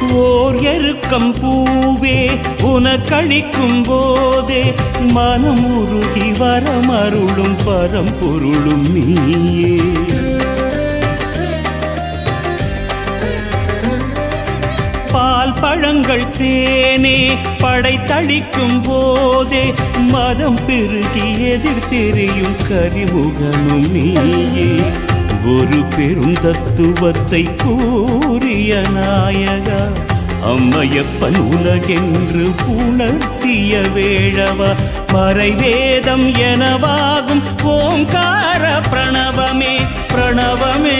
ஓர் எருக்கம் பூவே உனக்களிக்கும் போதே மனம் உருகி வரமருளும் பரம்பொருளும் நீயே. பால் பழங்கள் தேனே படைத்தளிக்கும் போதே மதம் பெருகி எதிர்த்தெறியும் கரிமுகனும் நீயே. ஒரு பெரும் தத்துவத்தை கூறிய நாயகா அம்மையப்பன் உலகென்று உணர்த்திய வேழவா மறைவேதம் எனவாகும் ஓங்கார பிரணவமே பிரணவமே.